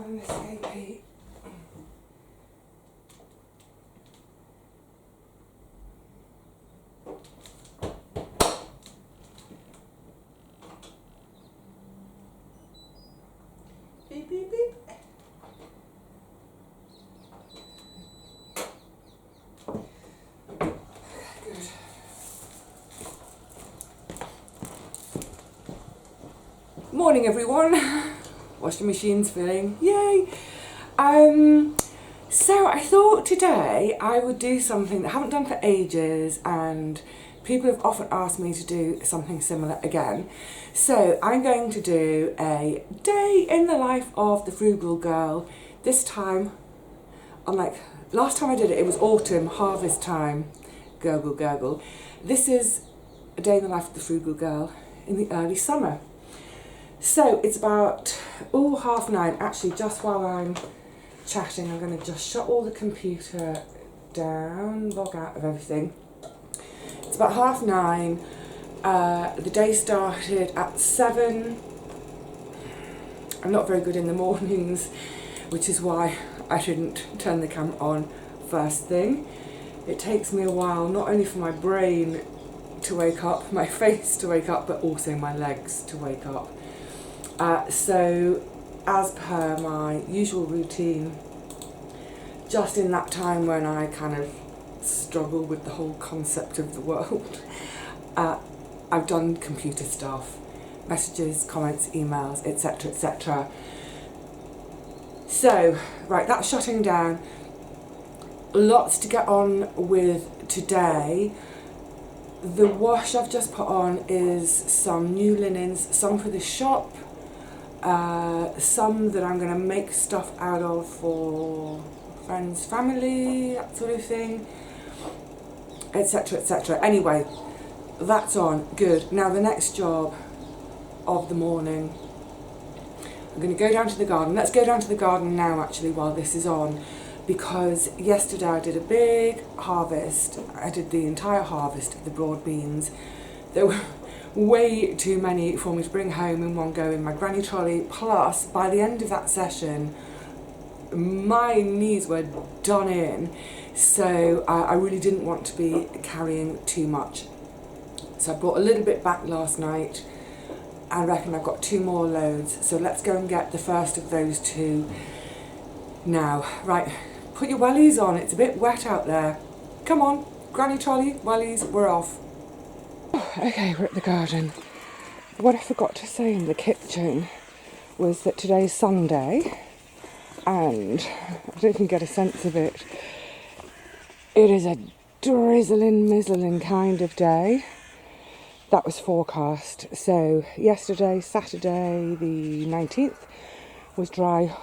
an escapee. Beep, beep, beep. Good. Morning everyone. Washing machine's filling. Yay! So I thought today I would do something that I haven't done for ages, and people have often asked me to do something similar again. So I'm going to do a day in the life of the frugal girl. This time, unlike last time I did it, it was autumn, harvest time. Gurgle, gurgle. This is a day in the life of the frugal girl in the early summer. So it's about 9:30. Actually, just while I'm chatting, I'm going to just shut all the computer down, log out of everything. It's about 9:30. The day started at 7. I'm not very good in the mornings, which is why I didn't turn the camera on first thing. It takes me a while, not only for my brain to wake up, my face to wake up, but also my legs to wake up. So as per my usual routine, just in that time when I kind of struggle with the whole concept of the world, I've done computer stuff, messages, comments, emails, etc, etc. So, right, that's shutting down. Lots to get on with today. The wash I've just put on is some new linens, some for the shop, some that I'm going to make stuff out of for friends, family, that sort of thing, etc, etc. Anyway, that's on. Good. Now the next job of the morning, I'm going to go down to the garden. Let's go down to the garden now actually while this is on, because yesterday I did a big harvest. I did the entire harvest of the broad beans. There were way too many for me to bring home in one go in my granny trolley, plus by the end of that session my knees were done in, so I really didn't want to be carrying too much. So I brought a little bit back last night. I reckon I've got 2 more loads, so let's go and get the first of those 2 now. Right, put your wellies on, it's a bit wet out there. Come on, granny trolley, wellies, we're off. Okay, we're at the garden. What I forgot to say in the kitchen was that today's Sunday, and I don't even get a sense of it. It is a drizzling, mizzling kind of day. That was forecast. So yesterday, Saturday the 19th, was dry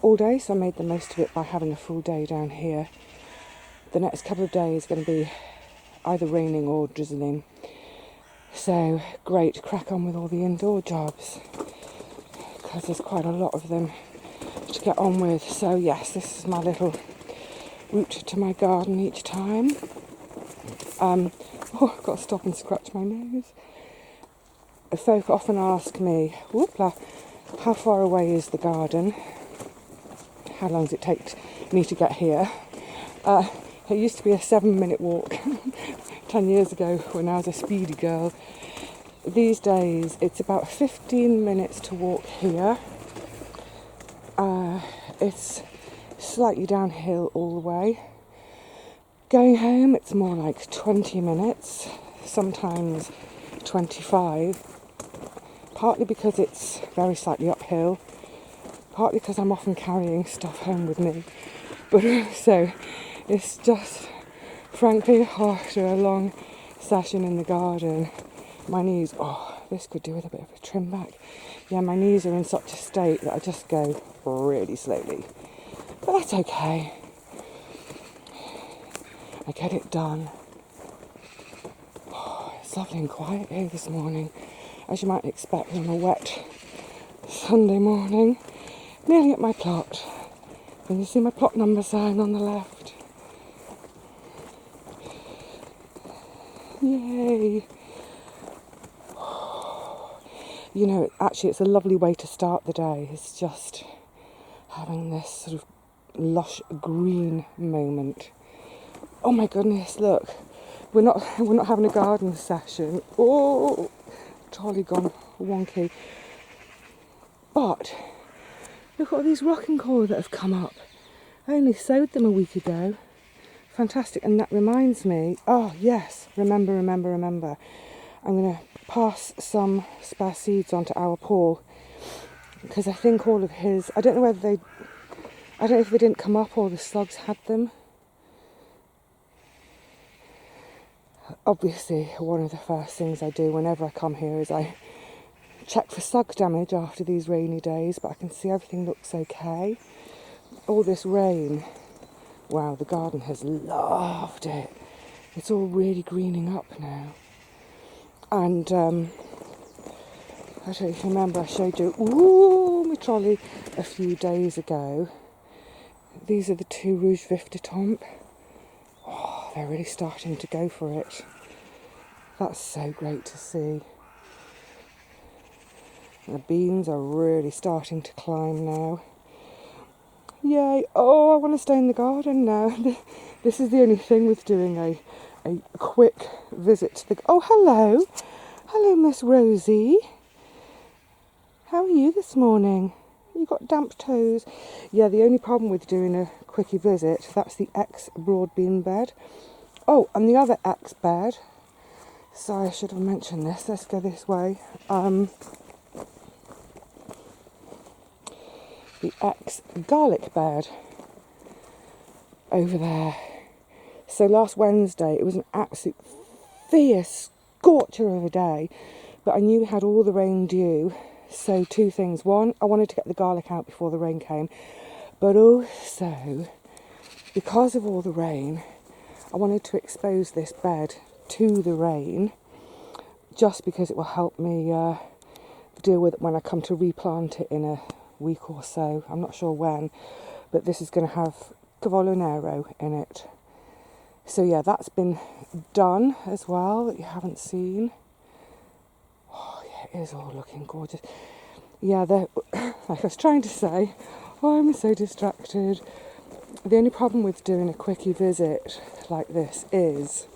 all day, so I made the most of it by having a full day down here. The next couple of days are going to be either raining or drizzling. So great, crack on with all the indoor jobs, because there's quite a lot of them to get on with. So yes, this is my little route to my garden each time. I've got to stop and scratch my nose. Folk often ask me, whoopla, how far away is the garden? How long does it take me to get here? It used to be a 7-minute walk 10 years ago when I was a speedy girl. These days it's about 15 minutes to walk here. It's slightly downhill all the way. Going home it's more like 20 minutes, sometimes 25, partly because it's very slightly uphill, partly because I'm often carrying stuff home with me, but also it's just, frankly, after a long session in the garden, my knees, this could do with a bit of a trim back. Yeah, my knees are in such a state that I just go really slowly. But that's okay. I get it done. It's lovely and quiet here this morning, as you might expect on a wet Sunday morning. Nearly at my plot. Can you see my plot number sign on the left? Yay! You know, actually it's a lovely way to start the day. It's just having this sort of lush green moment. Oh my goodness, look, we're not having a garden session. Oh, trolley gone wonky. But look at all these rocking coral that have come up. I only sowed them a week ago. Fantastic. And that reminds me, oh yes, remember. I'm going to pass some spare seeds on to our Paul, because I think all of his, I don't know if they didn't come up or the slugs had them. Obviously, one of the first things I do whenever I come here is I check for slug damage after these rainy days, but I can see everything looks okay. All this rain, wow, the garden has loved it. It's all really greening up now. And I don't know if you remember, I showed you, my trolley a few days ago. These are the two Rouge Vif de Tombe. Oh, they're really starting to go for it. That's so great to see. The beans are really starting to climb now. Yay! Oh, I want to stay in the garden now. This is the only thing with doing a quick visit to the... Oh, hello! Hello, Miss Rosie. How are you this morning? You got damp toes? Yeah, the only problem with doing a quickie visit, that's the X broad bean bed. Oh, and the other X bed. Sorry, I should have mentioned this. Let's go this way. The X garlic bed over there. So last Wednesday, it was an absolute fierce scorcher of a day, but I knew we had all the rain due. So two things. One, I wanted to get the garlic out before the rain came, but also, because of all the rain, I wanted to expose this bed to the rain, just because it will help me deal with it when I come to replant it in a week or so. I'm not sure when, but this is going to have Cavallo Nero in it. So yeah, that's been done as well, that you haven't seen. Oh yeah, it is all looking gorgeous. Yeah, like I was trying to say, oh, I'm so distracted. The only problem with doing a quickie visit like this is,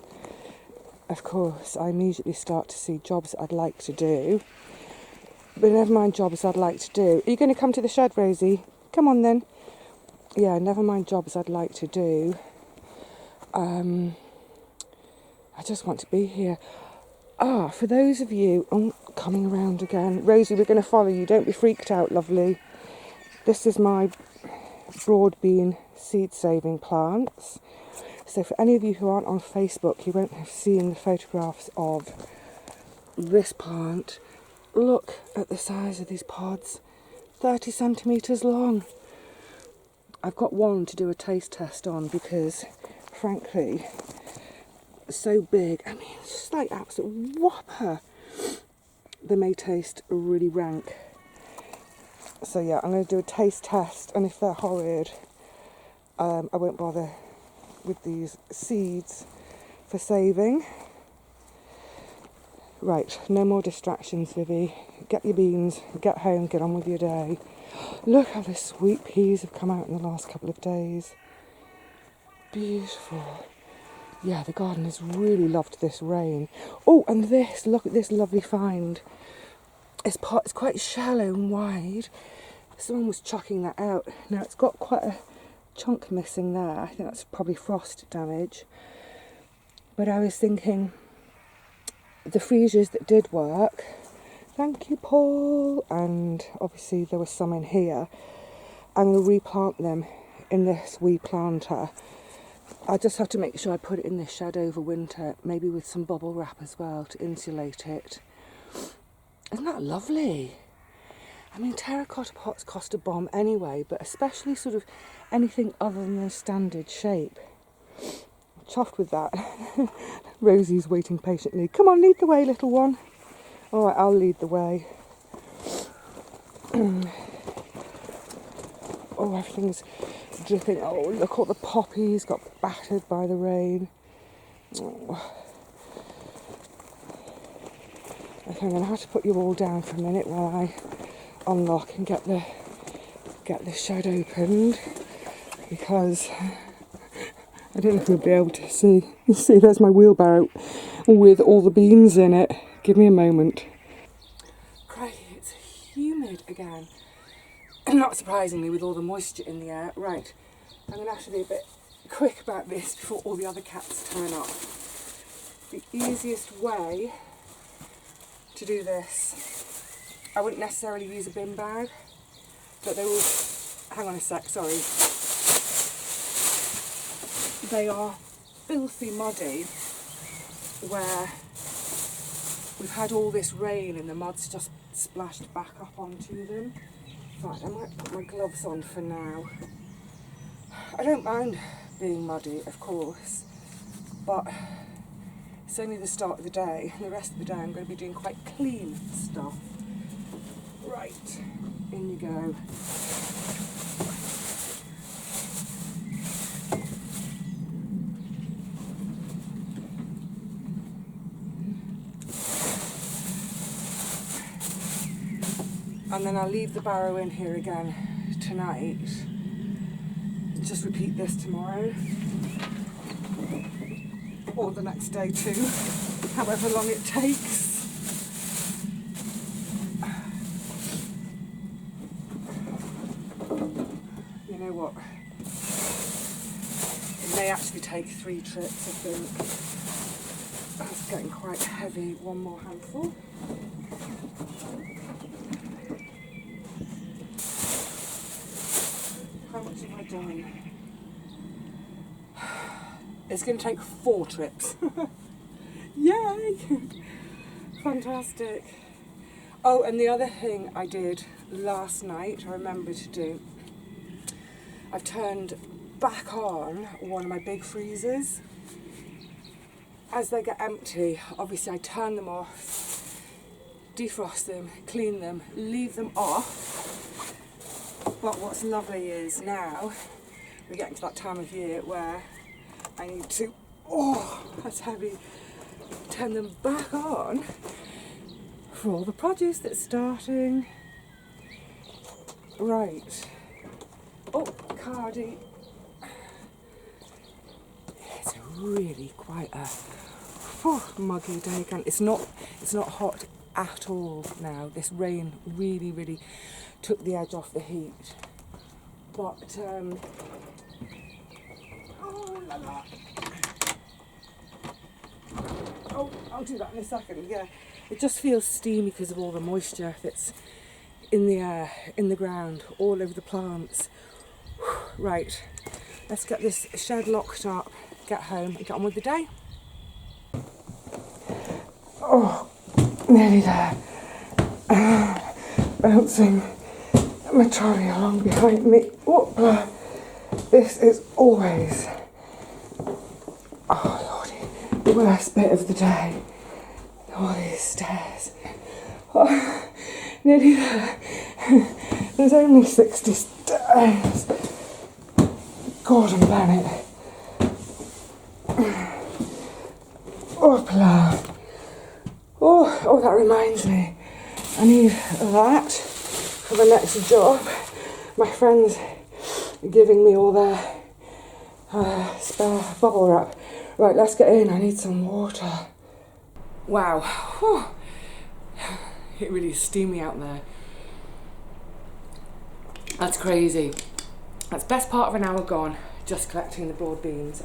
of course, I immediately start to see jobs I'd like to do. But never mind jobs I'd like to do. Are you going to come to the shed, Rosie? Come on then. Yeah, never mind jobs I'd like to do. I just want to be here. For those of you... Oh, coming around again. Rosie, we're going to follow you. Don't be freaked out, lovely. This is my broad bean seed saving plants. So for any of you who aren't on Facebook, you won't have seen the photographs of this plant. Look at the size of these pods. 30 centimetres long. I've got one to do a taste test on because, frankly, it's so big. I mean, it's just like absolute whopper. They may taste really rank. So yeah, I'm going to do a taste test, and if they're horrid, I won't bother with these seeds for saving. Right, no more distractions, Vivi. Get your beans, get home, get on with your day. Look how the sweet peas have come out in the last couple of days. Beautiful. Yeah, the garden has really loved this rain. Oh, and this, look at this lovely find. It's quite shallow and wide. Someone was chucking that out. Now it's got quite a chunk missing there. I think that's probably frost damage. But I was thinking, the freesias that did work, thank you, Paul, and obviously there was some in here, I'm going to replant them in this wee planter. I just have to make sure I put it in the shed over winter, maybe with some bubble wrap as well to insulate it. Isn't that lovely? I mean, terracotta pots cost a bomb anyway, but especially sort of anything other than the standard shape. Chuffed with that. Rosie's waiting patiently. Come on, lead the way, little one. All right, I'll lead the way. Oh, everything's dripping. Oh, look, all the poppies got battered by the rain. Oh. Okay, I'm going to have to put you all down for a minute while I unlock and get the get the shed opened because I don't know if you'll be able to see. You see, there's my wheelbarrow with all the beans in it. Give me a moment. Crikey, it's humid again. Not surprisingly, with all the moisture in the air. Right, I'm going to have to be a bit quick about this before all the other cats turn up. The easiest way to do this, I wouldn't necessarily use a bin bag, but they will, hang on a sec, sorry. They are filthy muddy where we've had all this rain and the mud's just splashed back up onto them. In fact, I might put my gloves on for now. I don't mind being muddy, of course, but it's only the start of the day. The rest of the day I'm going to be doing quite clean stuff. Right, in you go. And then I'll leave the barrow in here again tonight. Just repeat this tomorrow. Or the next day too, however long it takes. You know what? It may actually take 3 trips, I think. That's getting quite heavy. One more handful. How much have I done? It's going to take 4 trips. Yay! Fantastic. Oh, and the other thing I did last night, I remember to do, I've turned back on one of my big freezers. As they get empty, obviously I turn them off, defrost them, clean them, leave them off. But what's lovely is now we're getting to that time of year where I need to, oh, that's heavy, turn them back on for all the produce that's starting. Right. Oh, Cardi. It's really quite a muggy day again. It's not hot at all now. This rain really took the edge off the heat. But oh, I'll do that in a second. Yeah, it just feels steamy because of all the moisture that's in the air, in the ground, all over the plants. Right, let's get this shed locked up, get home and get on with the day. Oh, nearly there. Bouncing my trolley along behind me. Whoop. This is always, oh lordy, the worst bit of the day. All these stairs. Oh, nearly there. There's only 60 stairs. Gordon Bennett. Hoopla. Oh, that reminds me. I need that for the next job. My friends are giving me all their spare bubble wrap. Right, let's get in. I need some water. Wow. Whew. It really is steamy out there. That's crazy. That's best part of an hour gone, just collecting the broad beans.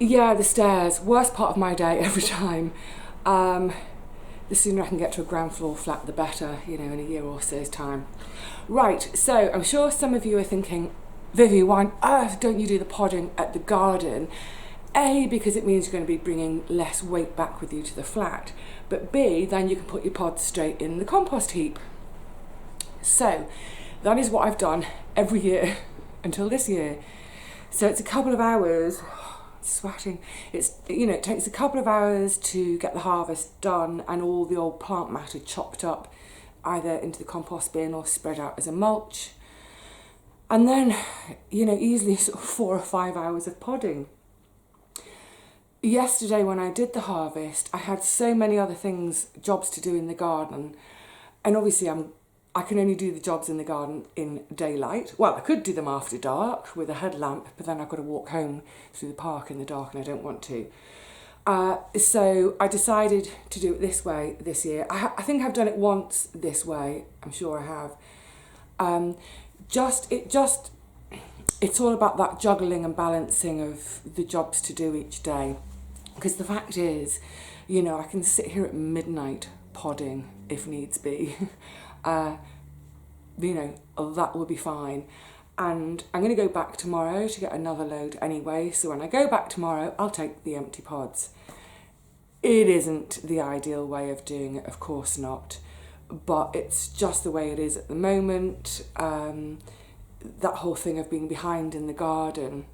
Yeah, the stairs, worst part of my day every time. The sooner I can get to a ground floor flat, the better, you know, in a year or so's time. Right, so I'm sure some of you are thinking, Vivi, why on earth don't you do the podding at the garden? A, because it means you're going to be bringing less weight back with you to the flat, but B, then you can put your pods straight in the compost heap. So that is what I've done every year until this year. So it's a couple of hours, sweating. It's, you know, it takes a couple of hours to get the harvest done and all the old plant matter chopped up either into the compost bin or spread out as a mulch. And then, you know, easily sort of 4 or 5 hours of podding. Yesterday when I did the harvest, I had so many other things, jobs to do in the garden. And obviously I'm I can only do the jobs in the garden in daylight. Well, I could do them after dark with a headlamp, but then I've got to walk home through the park in the dark and I don't want to. So I decided to do it this way this year. I think I've done it once this way. I'm sure I have. It's all about that juggling and balancing of the jobs to do each day. Because the fact is, you know, I can sit here at midnight podding if needs be. You know, that will be fine. And I'm going to go back tomorrow to get another load anyway. So when I go back tomorrow, I'll take the empty pods. It isn't the ideal way of doing it, of course not. But it's just the way it is at the moment. That whole thing of being behind in the garden.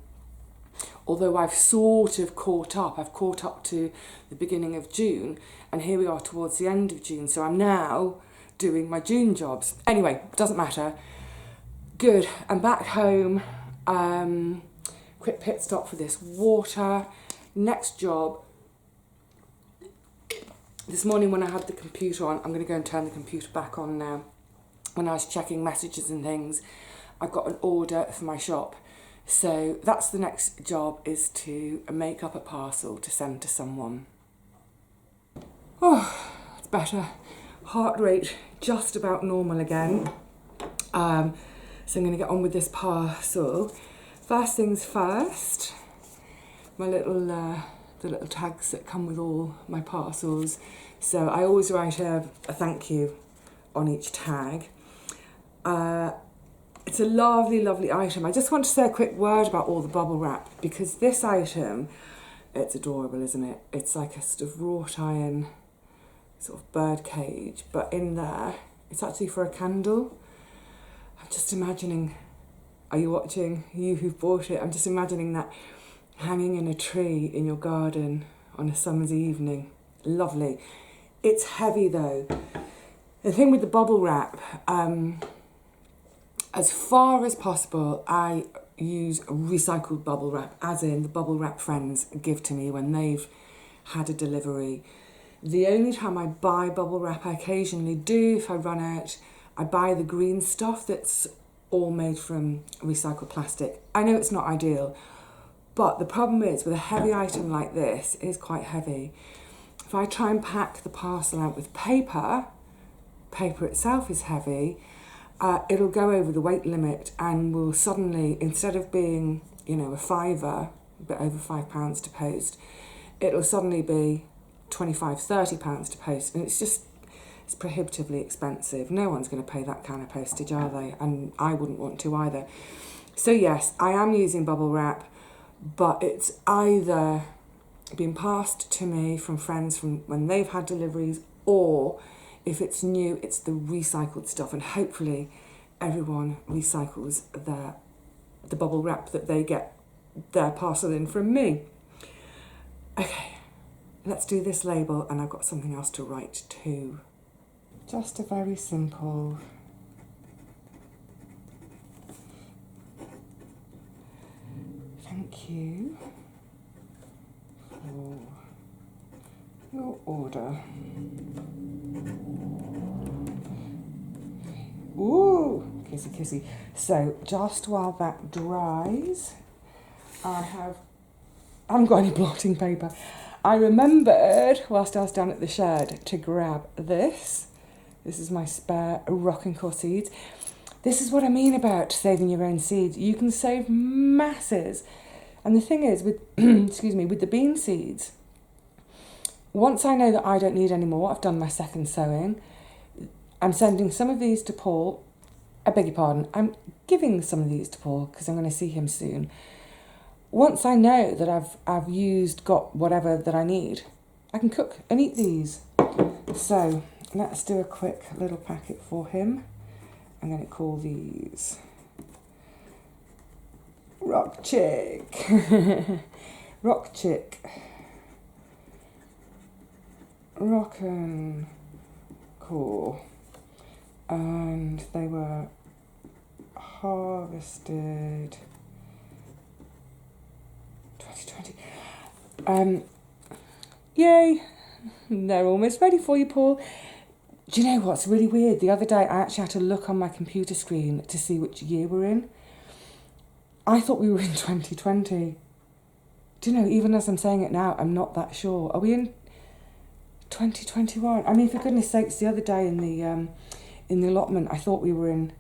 Although I've sort of caught up. I've caught up to the beginning of June. And here we are towards the end of June. So I'm now doing my June jobs. Anyway, doesn't matter. Good, I'm back home. Quick pit stop for this water. Next job. This morning when I had the computer on, I'm going to go and turn the computer back on now. When I was checking messages and things, I got an order for my shop. So that's the next job, is to make up a parcel to send to someone. Oh, it's better. Heart rate just about normal again. So I'm going to get on with this parcel. First things first, my little the little tags that come with all my parcels. So I always write a thank you on each tag. It's a lovely, lovely item. I just want to say a quick word about all the bubble wrap, because this item, it's adorable, isn't it? It's like a sort of wrought iron sort of bird cage, but in there, it's actually for a candle. I'm just imagining, are you watching? You who've bought it, I'm just imagining that hanging in a tree in your garden on a summer's evening. Lovely. It's heavy though. The thing with the bubble wrap, as far as possible, I use recycled bubble wrap, as in the bubble wrap friends give to me when they've had a delivery. The only time I buy bubble wrap, I occasionally do if I run out, I buy the green stuff that's all made from recycled plastic. I know it's not ideal, but the problem is with a heavy item like this, it is quite heavy. If I try and pack the parcel out with paper, paper itself is heavy, it'll go over the weight limit and will suddenly, instead of being, you know, a £5, a bit over £5 to post, it'll suddenly be £25–30 to post, and it's prohibitively expensive. No one's going to pay that kind of postage, are they? And I wouldn't want to either. So yes, I am using bubble wrap, but it's either been passed to me from friends from when they've had deliveries, or if it's new, it's the recycled stuff, and hopefully everyone recycles the bubble wrap that they get their parcel in from me. Okay, let's do this label, and I've got something else to write too. Just a very simple thank you for your order. Ooh, kissy kissy. So just while that dries, I haven't got any blotting paper. I remembered whilst I was down at the shed to grab this. This is my spare rocking core seeds. This is what I mean about saving your own seeds. You can save masses. And the thing is, with excuse me, with the bean seeds, once I know that I don't need any more, I've done my second sowing, I'm sending some of these to Paul. I beg your pardon, I'm giving some of these to Paul because I'm going to see him soon. Once I know that I've got whatever that I need, I can cook and eat these. So let's do a quick little packet for him. I'm going to call these Rock Chick. Rock Chick. Rockin' Core. And they were harvested 2020. Yay! They're almost ready for you, Paul. Do you know what's really weird? The other day I actually had to look on my computer screen to see which year we're in. I thought we were in 2020. Do you know, even as I'm saying it now, I'm not that sure. Are we in 2021? I mean, for goodness sakes, the other day in the allotment, I thought we were in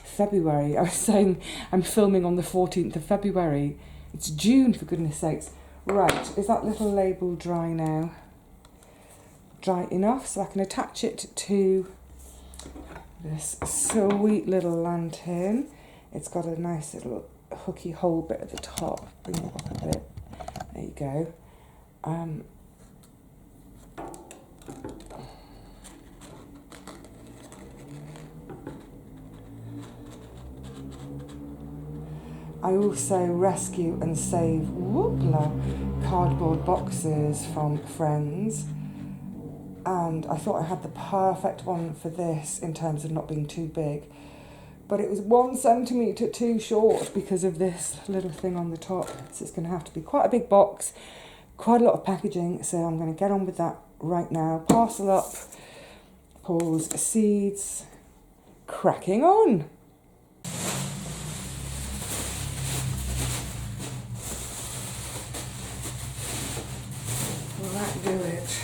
February. I was saying I'm filming on the 14th of February. It's June, for goodness sakes. Right, is that little label dry now? Dry enough so I can attach it to this sweet little lantern. It's got a nice little hooky hole bit at the top. Bring it up a bit. There you go. I also rescue and save cardboard boxes from friends, and I thought I had the perfect one for this in terms of not being too big, but it was 1 centimetre too short because of this little thing on the top, so it's going to have to be quite a big box, quite a lot of packaging, so I'm going to get on with that right now. Parcel up, pause, seeds, cracking on. Will that do it?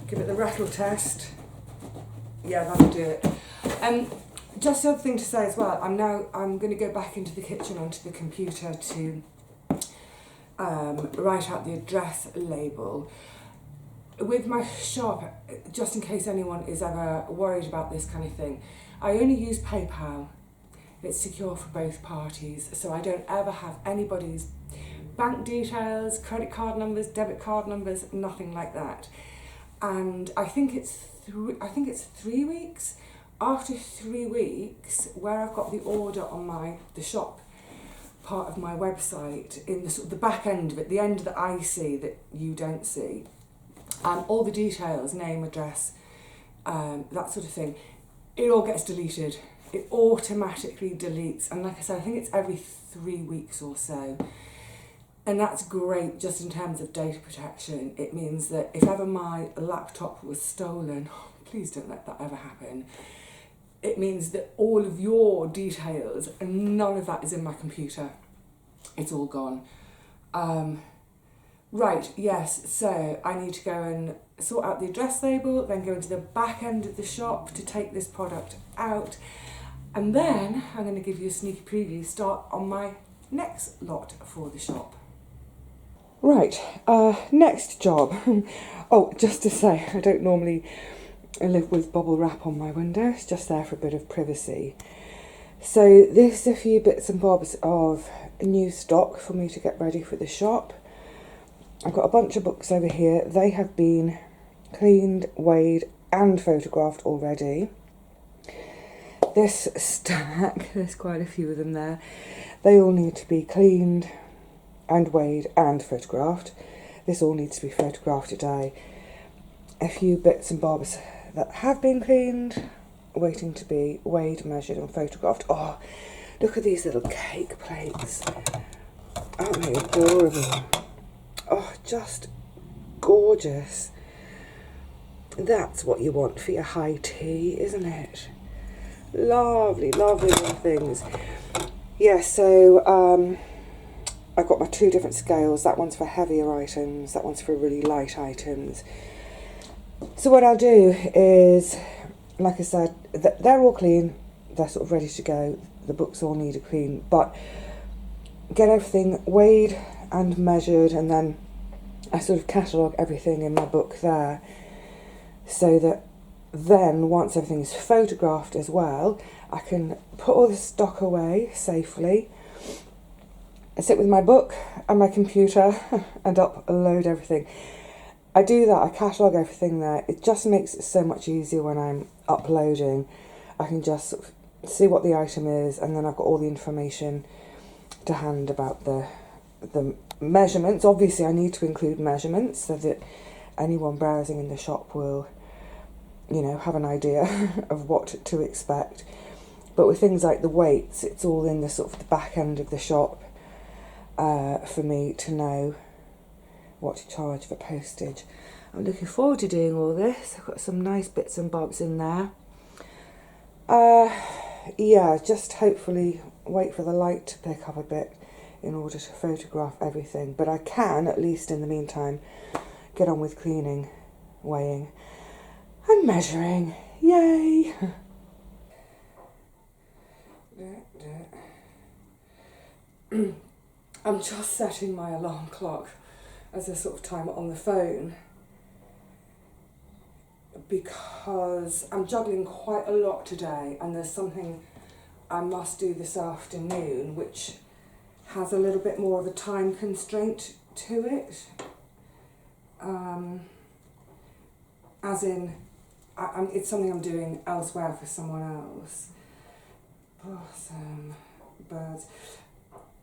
Give it the rattle test. Yeah, that'll do it. Just the other thing to say as well, I'm going to go back into the kitchen onto the computer to write out the address label. With my shop, just in case anyone is ever worried about this kind of thing, I only use PayPal. It's secure for both parties, so I don't ever have anybody's bank details, credit card numbers, debit card numbers, nothing like that. And I think it's 3 weeks. After 3 weeks, where I've got the order on the shop part of my website, in the sort of the back end of it, the end that I see that you don't see, all the details, name, address, that sort of thing, it all gets deleted. It automatically deletes, and like I said, I think it's every 3 weeks or so. And that's great just in terms of data protection. It means that if ever my laptop was stolen, please don't let that ever happen. It means that all of your details, and none of that is in my computer. It's all gone. Right, yes, so I need to go and sort out the address label, then go into the back end of the shop to take this product out. And then I'm going to give you a sneaky preview, start on my next lot for the shop. Right, next job. Oh, just to say, I don't normally live with bubble wrap on my window, it's just there for a bit of privacy. So this is a few bits and bobs of new stock for me to get ready for the shop. I've got a bunch of books over here. They have been cleaned, weighed and photographed already. This stack, there's quite a few of them there, they all need to be cleaned and weighed and photographed. This all needs to be photographed today. A few bits and bobs that have been cleaned, waiting to be weighed, measured and photographed. Oh, look at these little cake plates. Aren't they adorable? Oh, just gorgeous. That's what you want for your high tea, isn't it? Lovely, lovely little things. Yeah, so I've got my 2 different scales. That one's for heavier items, that one's for really light items. So what I'll do is, like I said, they're all clean, they're sort of ready to go. The books all need a clean, but get everything weighed and measured, and then I sort of catalogue everything in my book there, so that then once everything's photographed as well, I can put all the stock away safely, sit with my book and my computer and upload everything. I do that, I catalogue everything there. It just makes it so much easier when I'm uploading. I can just sort of see what the item is, and then I've got all the information to hand about the measurements. Obviously I need to include measurements so that anyone browsing in the shop will, you know, have an idea of what to expect. But with things like the weights, it's all in the sort of the back end of the shop for me to know what to charge for postage. I'm looking forward to doing all this. I've got some nice bits and bobs in there. Yeah, just hopefully wait for the light to pick up a bit in order to photograph everything. But I can, at least in the meantime, get on with cleaning, weighing and measuring. Yay! I'm just setting my alarm clock as a sort of timer on the phone because I'm juggling quite a lot today, and there's something I must do this afternoon which has a little bit more of a time constraint to it. As in, it's something I'm doing elsewhere for someone else. Some birds.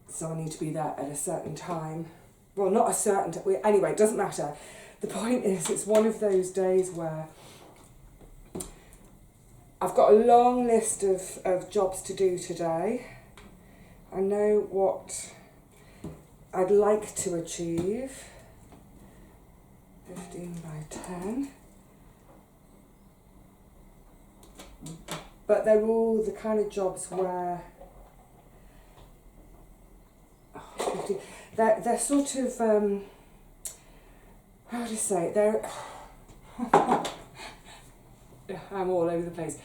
So I need to be there at a certain time. Well, not a certain time. Anyway, it doesn't matter. The point is, it's one of those days where I've got a long list of jobs to do today. I know what I'd like to achieve. 15 by 10. But they're all the kind of jobs where they're sort of, how to say it, they're, I'm all over the place.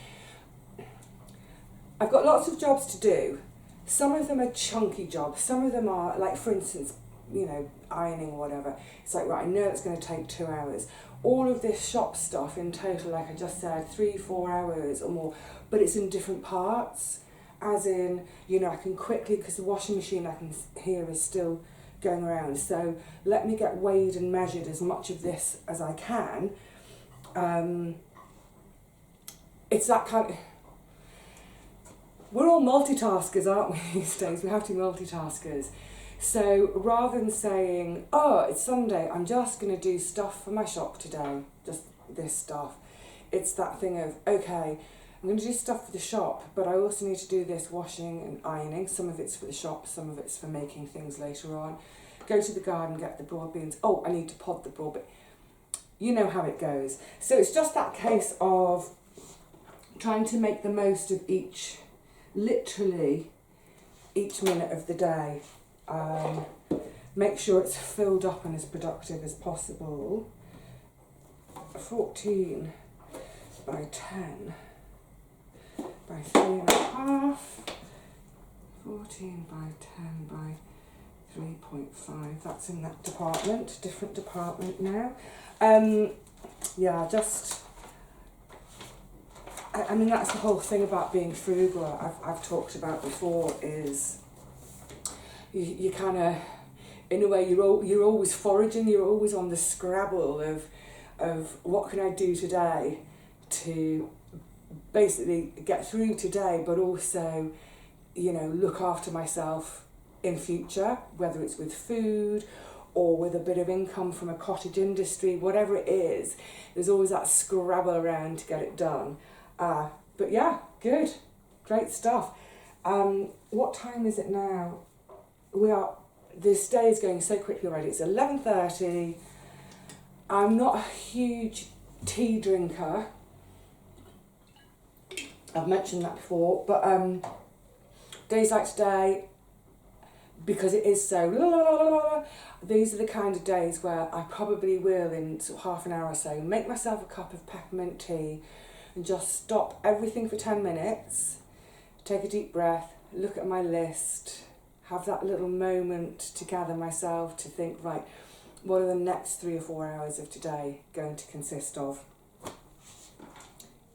I've got lots of jobs to do. Some of them are chunky jobs. Some of them are, like, for instance, you know, ironing or whatever. It's like, right, I know it's going to take 2 hours. All of this shop stuff in total, like I just said, 3-4 hours or more, but it's in different parts. As in, you know, I can quickly, because the washing machine I can hear is still going around, so let me get weighed and measured as much of this as I can. It's that kind of, we're all multitaskers, aren't we, these days? We have to be multitaskers. So rather than saying, oh, it's Sunday, I'm just going to do stuff for my shop today, just this stuff, it's that thing of, okay, I'm going to do stuff for the shop, but I also need to do this washing and ironing. Some of it's for the shop, some of it's for making things later on. Go to the garden, get the broad beans. Oh, I need to pod the broad beans. You know how it goes. So it's just that case of trying to make the most of literally each minute of the day. Make sure it's filled up and as productive as possible. 14 by 10. By 3.5, 14 by 10 by 3.5. That's in that department, different department now. Yeah, just, I mean, that's the whole thing about being frugal. I've talked about before is you kind of, in a way, you're always foraging. You're always on the scrabble of what can I do today to basically get through today, but also, you know, look after myself in future, whether it's with food or with a bit of income from a cottage industry, whatever it is, there's always that scrabble around to get it done. But yeah, good, great stuff. What time is it now? This day is going so quickly already. It's 11:30. I'm not a huge tea drinker. I've mentioned that before, but days like today, because it is so these are the kind of days where I probably will, in sort of half an hour or so, make myself a cup of peppermint tea and just stop everything for 10 minutes, take a deep breath, look at my list, have that little moment to gather myself, to think, right, what are the next 3 or 4 hours of today going to consist of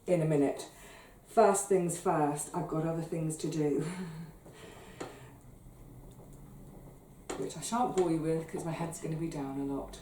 in a minute. First things first, I've got other things to do, which I shan't bore you with because my head's going to be down a lot.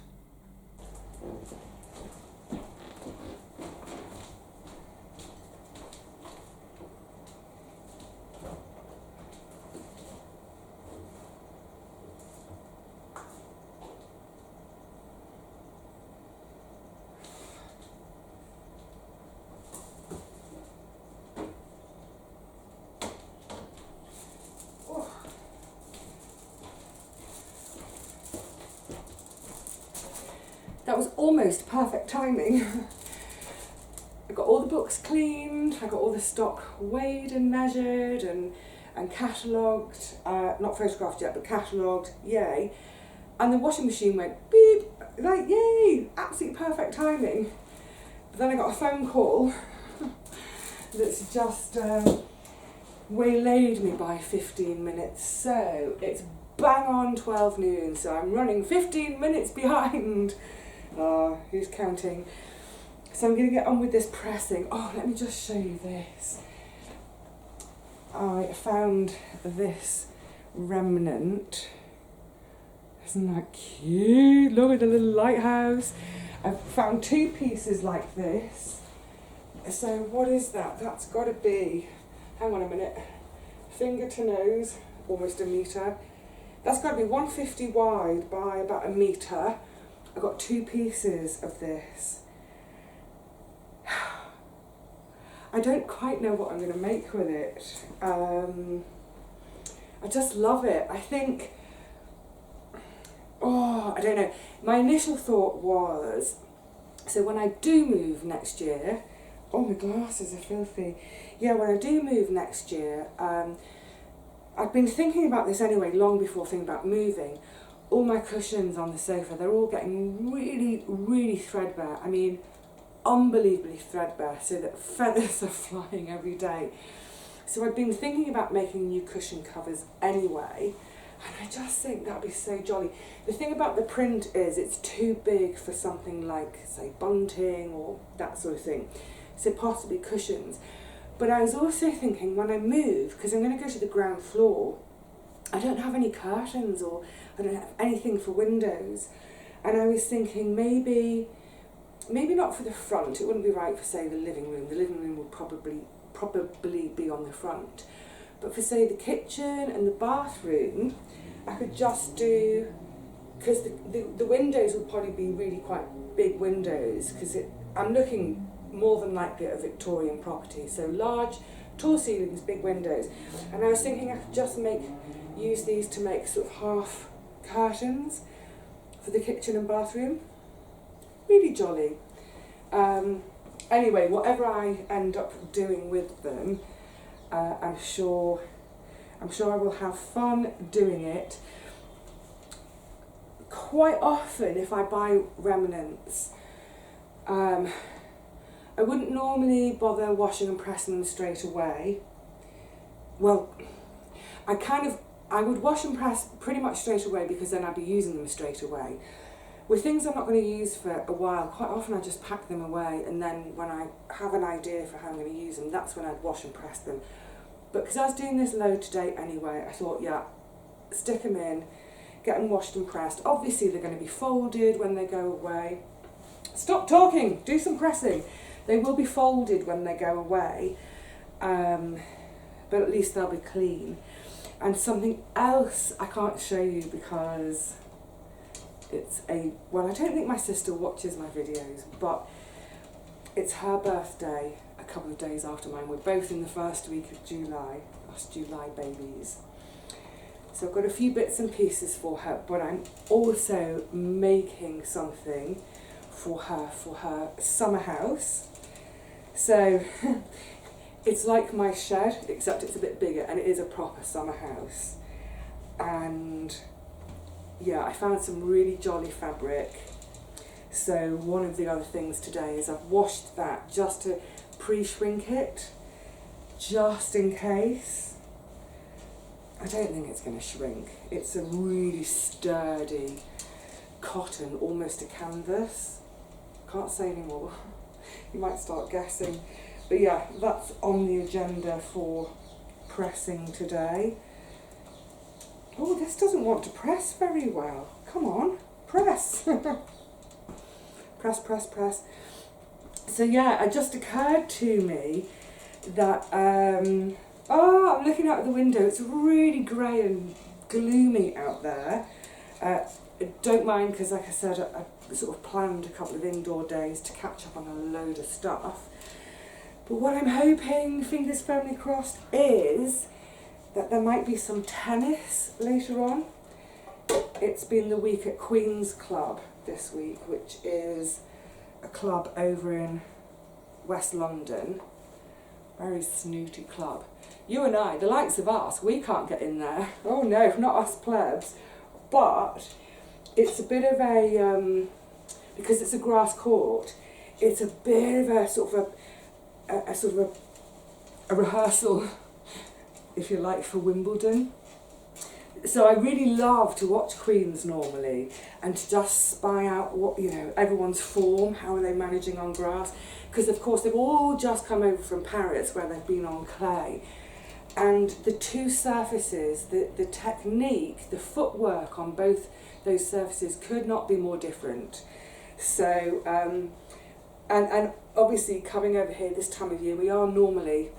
that was almost perfect timing. I got all the books cleaned, I got all the stock weighed and measured and catalogued, not photographed yet, but catalogued, yay. And the washing machine went beep, like yay, absolutely perfect timing. But then I got a phone call that's just waylaid me by 15 minutes. So it's bang on 12 noon, so I'm running 15 minutes behind. Who's counting? So I'm going to get on with this pressing. Oh, let me just show you this. I found this remnant. Isn't that cute? Look at the little lighthouse. I found 2 pieces like this. So what is that? That's got to be, hang on a minute, finger to nose, almost a metre. That's got to be 150 wide by about a metre. I got 2 pieces of this. I don't quite know what I'm going to make with it. I just love it. I think, I don't know. My initial thought was, so when I do move next year, oh, my glasses are filthy. Yeah, when I do move next year, I've been thinking about this anyway, long before thinking about moving. All my cushions on the sofa, they're all getting really, really threadbare. I mean, unbelievably threadbare, so that feathers are flying every day. So I've been thinking about making new cushion covers anyway, and I just think that'd be so jolly. The thing about the print is it's too big for something like, say, bunting or that sort of thing, so possibly cushions. But I was also thinking when I move, because I'm going to go to the ground floor, I don't have any curtains or I don't have anything for windows, and I was thinking maybe not for the front. It wouldn't be right for, say, the living room. The living room would probably be on the front. But for, say, the kitchen and the bathroom, I could just do, because the windows would probably be really quite big windows, because I'm looking more than likely at a Victorian property. So large, tall ceilings, big windows. And I was thinking I could just use these to make sort of half curtains for the kitchen and bathroom. Really jolly. Anyway, whatever I end up doing with them, I'm sure I will have fun doing it. Quite often, if I buy remnants, I wouldn't normally bother washing and pressing them straight away. Well, I would wash and press pretty much straight away, because then I'd be using them straight away. With things I'm not going to use for a while, quite often I just pack them away, and then when I have an idea for how I'm going to use them, that's when I'd wash and press them. But because I was doing this load today anyway, I thought, yeah, stick them in, get them washed and pressed. Obviously they're going to be folded when they go away. Stop talking, do some pressing. They will be folded when they go away, but at least they'll be clean. And something else I can't show you because I don't think my sister watches my videos, but it's her birthday a couple of days after mine. We're both in the first week of July, us July babies. So I've got a few bits and pieces for her, but I'm also making something for her summer house. So it's like my shed, except it's a bit bigger, and it is a proper summer house. And yeah, I found some really jolly fabric. So one of the other things today is I've washed that just to pre-shrink it, just in case. I don't think it's going to shrink. It's a really sturdy cotton, almost a canvas. Can't say anymore. You might start guessing. But yeah, that's on the agenda for pressing today. Oh, this doesn't want to press very well. Come on, press. press. So yeah, it just occurred to me that, I'm looking out the window. It's really grey and gloomy out there. Don't mind, because like I said, I sort of planned a couple of indoor days to catch up on a load of stuff. But what I'm hoping, fingers firmly crossed, is that there might be some tennis later on. It's been the week at Queen's Club, this week, which is a club over in West London. Very snooty club. You and I, the likes of us, we can't get in there. Oh no, not us plebs. But it's a bit of a, because it's a grass court, it's a bit of a sort of a rehearsal, if you like, for Wimbledon. So I really love to watch Queens normally and to just spy out what, you know, everyone's form, how are they managing on grass, because of course they've all just come over from Paris where they've been on clay, and the two surfaces, the technique, the footwork on both those surfaces could not be more different. So and obviously coming over here this time of year, we are normally,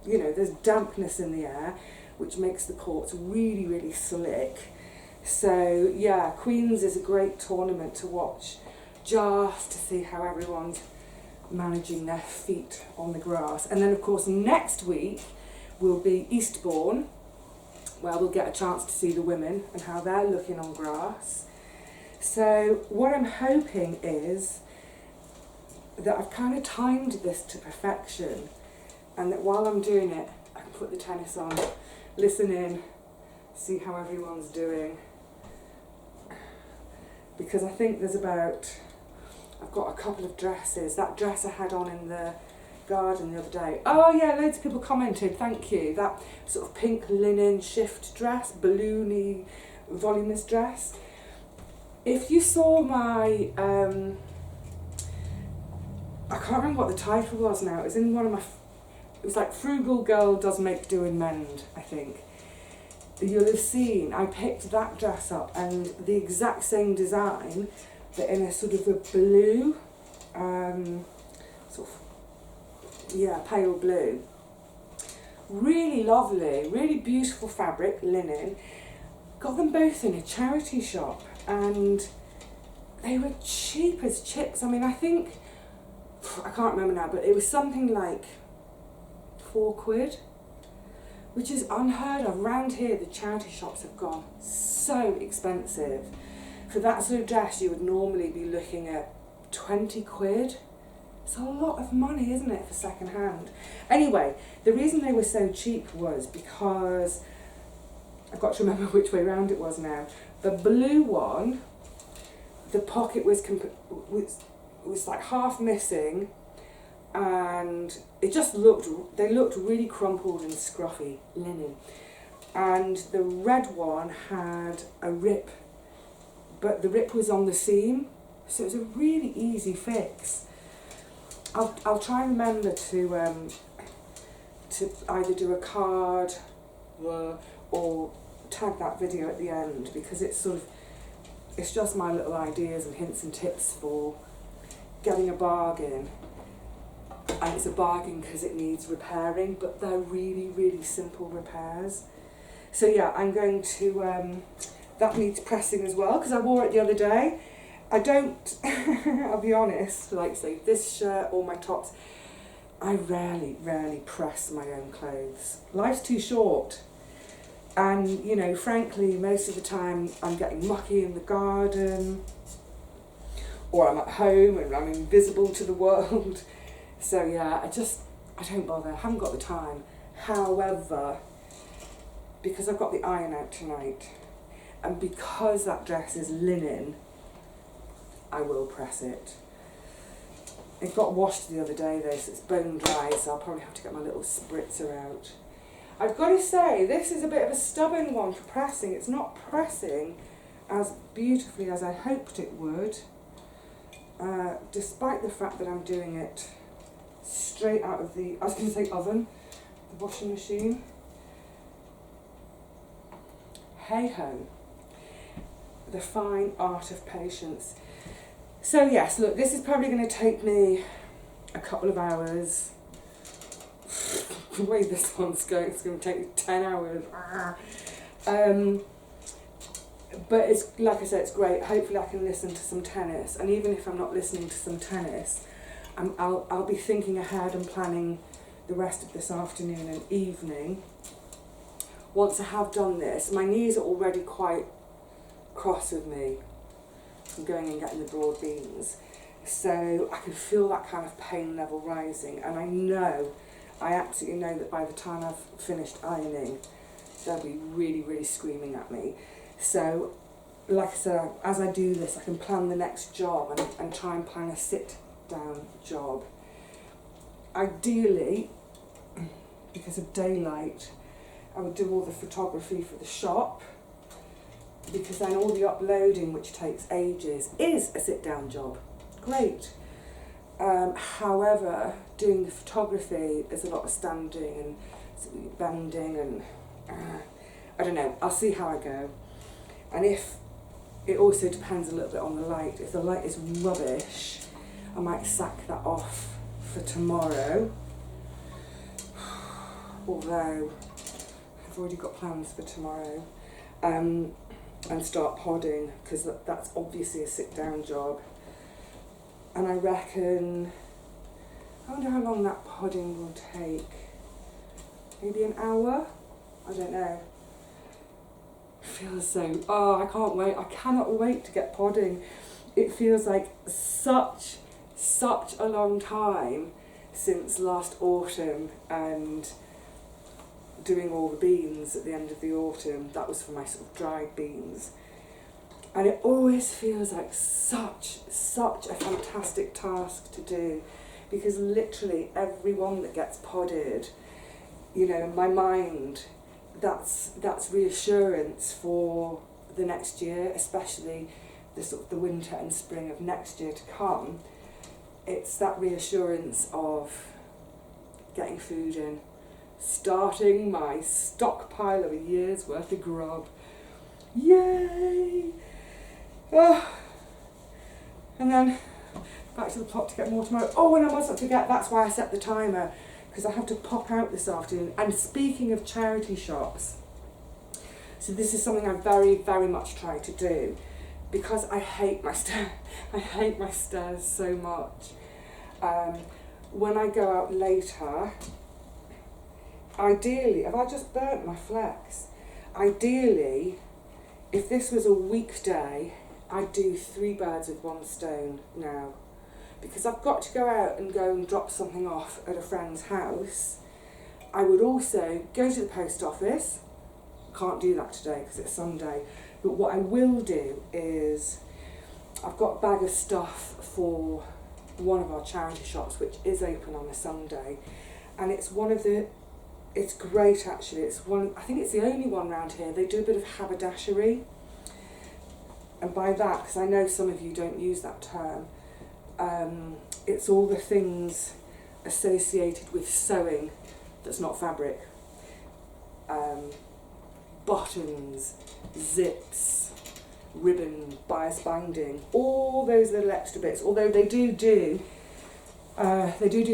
you know, there's dampness in the air, which makes the courts really, really slick. So yeah, Queens is a great tournament to watch, just to see how everyone's managing their feet on the grass. And then of course next week will be Eastbourne, where we'll get a chance to see the women and how they're looking on grass. So what I'm hoping is that I've kind of timed this to perfection, and that while I'm doing it, I can put the tennis on, listen in, see how everyone's doing. Because I think there's about, I've got a couple of dresses. That dress I had on in the garden the other day. Oh yeah, loads of people commented, thank you. That sort of pink linen shift dress, balloony, voluminous dress. If you saw my, I can't remember what the title was now. It was in one of my, it was like Frugal Girl Does Make Do and Mend, I think. You'll have seen, I picked that dress up and the exact same design, but in a sort of a blue, sort of, yeah, pale blue. Really lovely, really beautiful fabric, linen. Got them both in a charity shop and they were cheap as chips. I mean, I think, I can't remember now, but it was something like £4, which is unheard of. Round here, the charity shops have gone so expensive. For that sort of dress, you would normally be looking at £20. It's a lot of money, isn't it, for second hand? Anyway, the reason they were so cheap was because, I've got to remember which way round it was now. The blue one, the pocket was like half missing, and it just looked, they looked really crumpled and scruffy, linen. And the red one had a rip, but the rip was on the seam, so it was a really easy fix. I'll try and remember to either do a card or tag that video at the end, because it's sort of, it's just my little ideas and hints and tips for getting a bargain. And it's a bargain because it needs repairing, but they're really, really simple repairs. So yeah, I'm going to, that needs pressing as well, because I wore it the other day. I don't, I'll be honest, like say this shirt or my tops, I rarely press my own clothes. Life's too short. And, you know, frankly, most of the time I'm getting mucky in the garden, or I'm at home and I'm invisible to the world. So yeah, I don't bother, I haven't got the time. However, because I've got the iron out tonight, and because that dress is linen, I will press it. It got washed the other day though, so it's bone dry, so I'll probably have to get my little spritzer out. I've got to say, this is a bit of a stubborn one for pressing. It's not pressing as beautifully as I hoped it would, despite the fact that I'm doing it straight out of the, I was going to say oven, the washing machine. Hey ho, the fine art of patience. So yes, look, this is probably going to take me a couple of hours. The way this one's going, it's going to take me 10 hours. But it's, like I said, it's great. Hopefully I can listen to some tennis, and even if I'm not listening to some tennis, I'll be thinking ahead and planning the rest of this afternoon and evening. Once I have done this, my knees are already quite cross with me. from going and getting the broad beans. So I could feel that kind of pain level rising, and I absolutely know that by the time I've finished ironing, they'll be really, really screaming at me. So, like I said, as I do this, I can plan the next job and try and plan a sit-down job. Ideally, because of daylight, I would do all the photography for the shop, because then all the uploading, which takes ages, is a sit-down job. Great. However, doing the photography, there's a lot of standing and bending and I don't know, I'll see how I go. And if it also depends a little bit on the light. If the light is rubbish, I might sack that off for tomorrow. Although I've already got plans for tomorrow, and start podding, because that's obviously a sit-down job. And I reckon, I wonder how long that podding will take. Maybe an hour? I don't know. It feels so, I can't wait. I cannot wait to get podding. It feels like such a long time since last autumn and doing all the beans at the end of the autumn. That was for my sort of dried beans. And it always feels like such a fantastic task to do, because literally everyone that gets podded, you know, in my mind, that's reassurance for the next year, especially the sort of the winter and spring of next year to come. It's that reassurance of getting food in, starting my stockpile of a year's worth of grub. Yay! Oh. And then back to the pot to get more tomorrow. Oh, and I mustn't forget, that's why I set the timer, because I have to pop out this afternoon. And speaking of charity shops, so this is something I very, very much try to do, because I hate my stairs so much. When I go out later, ideally, have I just burnt my flex? Ideally, if this was a weekday, I'd do 3 birds with 1 stone now, because I've got to go out and drop something off at a friend's house. I would also go to the post office. Can't do that today because it's Sunday, but what I will do is, I've got a bag of stuff for one of our charity shops which is open on a Sunday, and it's great actually. I think it's the only one around here. They do a bit of haberdashery, and by that, because I know some of you don't use that term, it's all the things associated with sewing that's not fabric. Buttons, zips, ribbon, bias binding, all those little extra bits. Although they do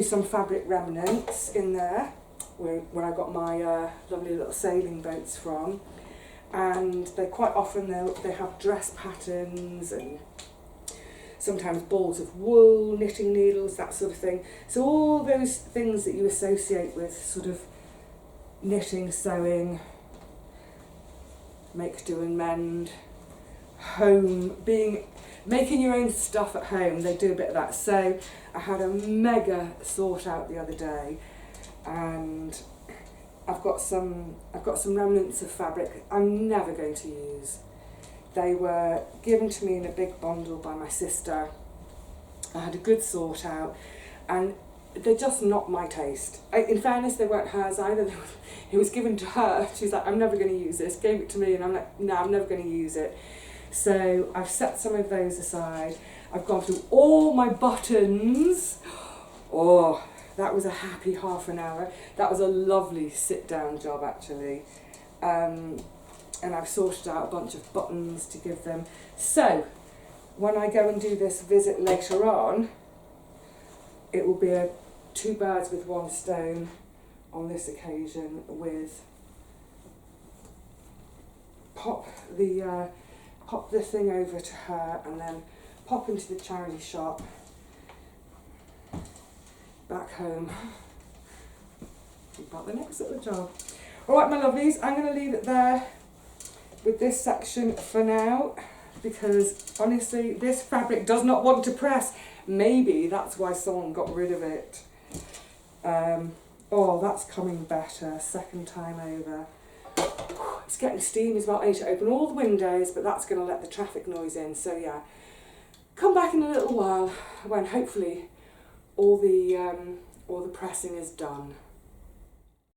some fabric remnants in there, where I got my lovely little sailing boats from, and they quite often they have dress patterns and sometimes balls of wool, knitting needles, that sort of thing. So all those things that you associate with sort of knitting, sewing, make, do and mend, home, making your own stuff at home, they do a bit of that. So I had a mega sort out the other day, and I've got some remnants of fabric I'm never going to use. They were given to me in a big bundle by my sister. I had a good sort out, and they're just not my taste. In fairness, they weren't hers either. It was given to her. She's like, I'm never going to use this. Gave it to me, and I'm like, no, I'm never going to use it. So I've set some of those aside. I've gone through all my buttons. Oh, that was a happy half an hour. That was a lovely sit-down job, actually. And I've sorted out a bunch of buttons to give them. So when I go and do this visit later on, it will be a 2 birds with 1 stone on this occasion, with pop the thing over to her, and then pop into the charity shop, back home, about the next little job. All right, my lovelies, I'm going to leave it there with this section for now. because honestly this fabric does not want to press. Maybe that's why someone got rid of it. Oh, that's coming better, second time over. It's getting steamy as well. I need to open all the windows, but that's going to let the traffic noise in. So yeah, come back in a little while when hopefully all the pressing is done.